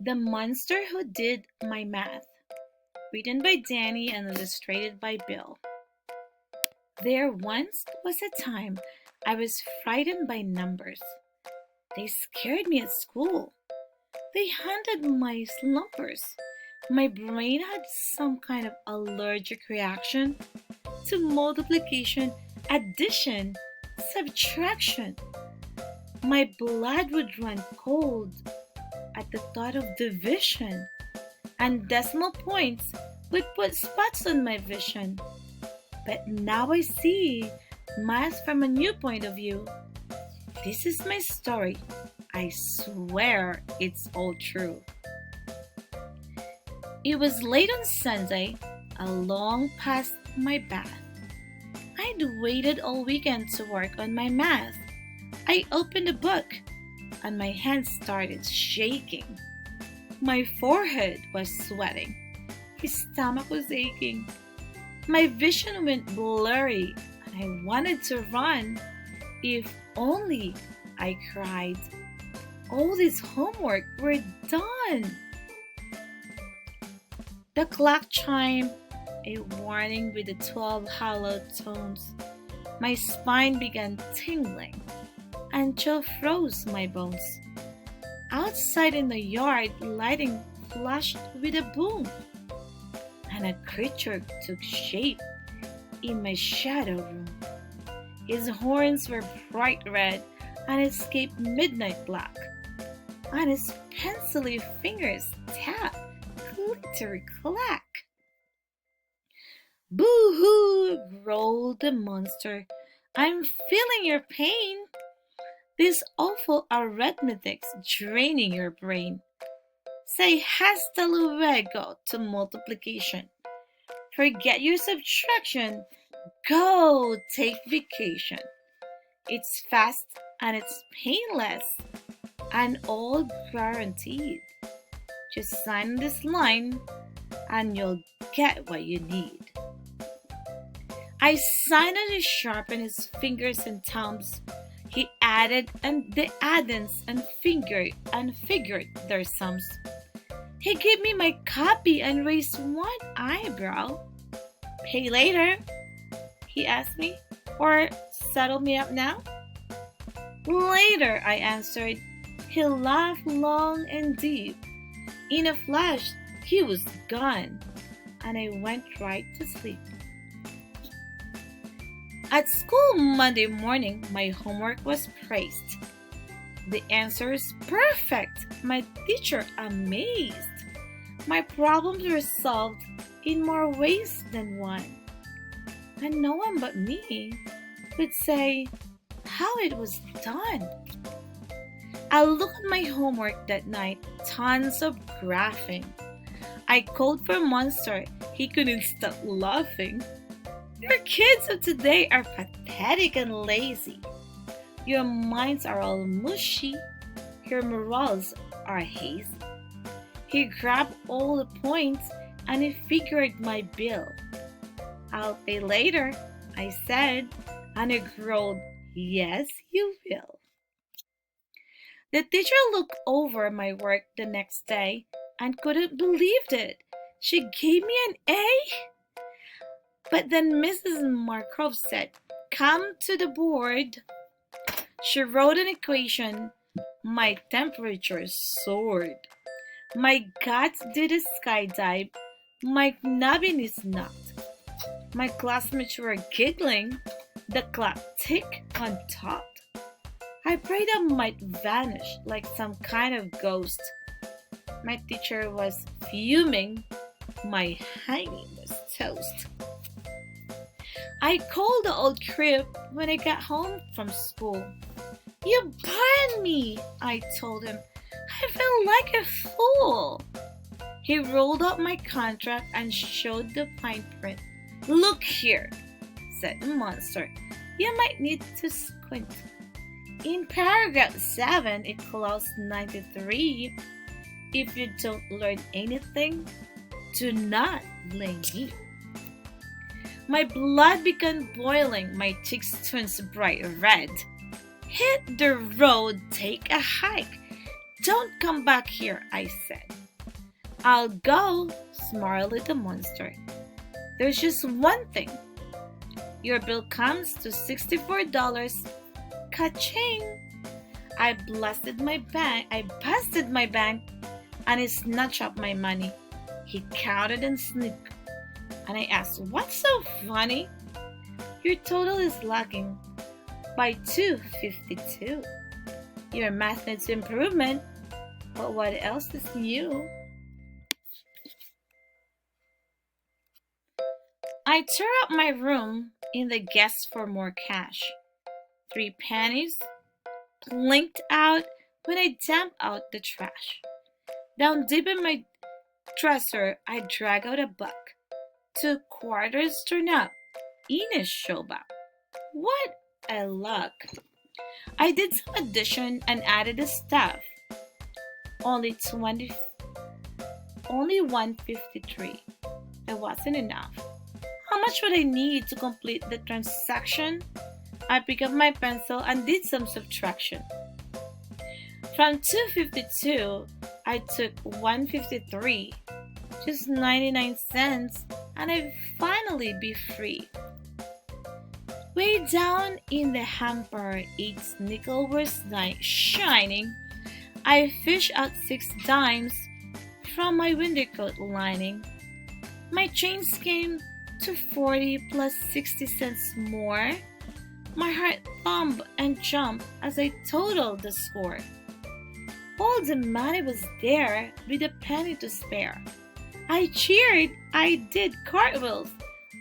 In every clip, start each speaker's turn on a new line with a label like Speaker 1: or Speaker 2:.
Speaker 1: The Monster Who Did My Math, written by Danny and illustrated by Bill. There once was a time I was frightened by numbers. They scared me at school. They haunted my slumbers. My brain had some kind of allergic reaction to multiplication, addition, subtraction. My blood would run cold at the thought of division, and decimal points would put spots on my vision. But now I see math from a new point of view. This is my story. I swear it's all true. It was late on Sunday, long past my bath. I'd waited all weekend to work on my math. I opened a book and my hands started shaking. My forehead was sweating. His stomach was aching. My vision went blurry and I wanted to run. If only, I cried. All this homework were done. The clock chimed, a warning with the 12 hollow tones. My spine began tingling and chill froze my bones. Outside in the yard, lighting flashed with a boom, and a creature took shape in my shadow room. His horns were bright red and escaped midnight black, and his pencilly fingers tapped glittery clack. Boo-hoo! Growled the monster. I'm feeling your pain. This awful arithmetic's draining your brain. Say hasta luego to multiplication. Forget your subtraction. Go take vacation. It's fast and it's painless and all guaranteed. Just sign this line and you'll get what you need. I signed and he sharpened his fingers and thumbs. He added and the addends and figured their sums. He gave me my copy and raised one eyebrow. Pay later, he asked me, or settle me up now? Later, I answered. He laughed long and deep. In a flash, he was gone, and I went right to sleep. At school Monday morning, my homework was praised. The answers perfect. My teacher amazed. My problems were solved in more ways than one. And no one but me could say how it was done. I looked at my homework that night, tons of graphing. I called for Monster. He couldn't stop laughing. Your kids of today are pathetic and lazy. Your minds are all mushy. Your morals are hazy. He grabbed all the points and he figured my bill. I'll pay later, I said, and he growled, yes, you will. The teacher looked over my work the next day and couldn't believe it. She gave me an A. But then Mrs. Markov said, come to the board. She wrote an equation. My temperature soared. My guts did a skydive. My nubbiness knocked. My classmates were giggling. The clock ticked on top. I prayed I might vanish like some kind of ghost. My teacher was fuming. My hanging was toast. I called the old crib when I got home from school. You burned me, I told him. I felt like a fool. He rolled up my contract and showed the fine print. Look here, said the monster. You might need to squint. In paragraph 7, it clause 93. If you don't learn anything, do not blame me. My blood began boiling, my cheeks turned bright red. Hit the road, take a hike. Don't come back here, I said. I'll go, snarled the monster. There's just one thing. Your bill comes to $64. Ka-ching! I busted my bank and he snatched up my money. He counted and sniffed. And I asked, what's so funny? Your total is lagging by $2.52. Your math needs improvement, but what else is new? I tore up my room in the guess for more cash. 3 pennies blinked out when I dumped out the trash. Down deep in my dresser, I drag out a buck. 2 quarters turned up in a showbox. What a luck! I did some addition and added the stuff. Only 153. It wasn't enough. How much would I need to complete the transaction? I picked up my pencil and did some subtraction. From 252, I took 153, just 99 cents, and I'd finally be free. Way down in the hamper, its nickel was shining. I fished out 6 dimes from my window coat lining. My change came to 40 plus 60 cents more. My heart thumped and jumped as I totaled the score. All the money was there with a penny to spare. I cheered, I did cartwheels,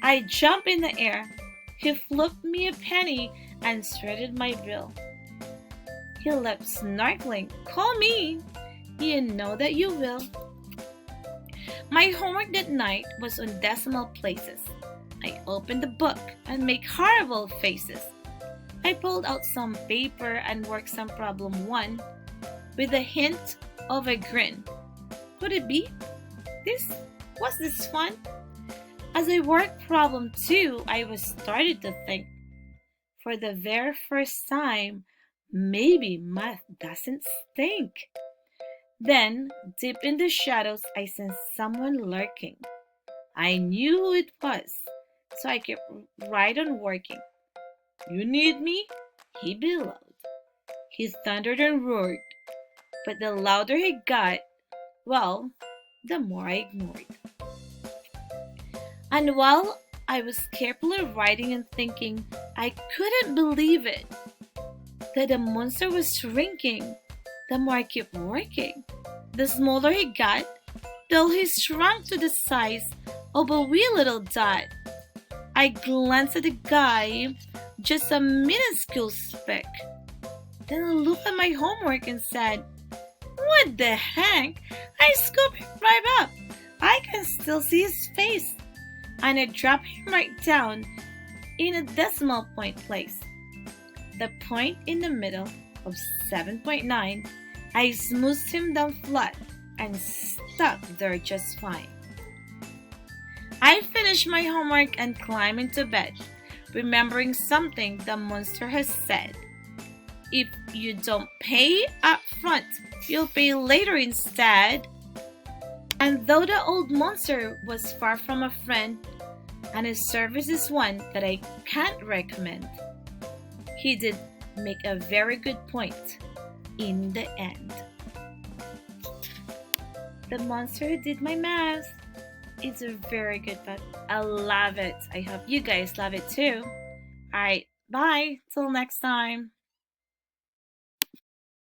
Speaker 1: I jumped in the air. He flipped me a penny and shredded my bill. He left snorkeling, call me, you know that you will. My homework that night was on decimal places. I opened the book and made horrible faces. I pulled out some paper and worked some problem 1 with a hint of a grin. Could it be? Was this fun? As I worked problem 2, I was started to think. For the very first time, maybe math doesn't stink. Then, deep in the shadows, I sensed someone lurking. I knew who it was, so I kept right on working. You need me? He bellowed. He thundered and roared. But the louder he got, well, the more I ignored. And while I was carefully writing and thinking, I couldn't believe it, that the monster was shrinking the more I kept working. The smaller he got, till he shrunk to the size of a wee little dot. I glanced at the guy, just a minuscule speck. Then I looked at my homework and said, what the heck? I scooped him right up. I can still see his face. And I dropped him right down in a decimal point place. The point in the middle of 7.9, I smoothed him down flat and stuck there just fine. I finished my homework and climbed into bed, remembering something the monster has said. If you don't pay up front, you'll pay later instead. And though the old monster was far from a friend, and his service is one that I can't recommend, he did make a very good point in the end. The monster who did my math. It's a very good book. I love it. I hope you guys love it too. Alright, bye. Till next time.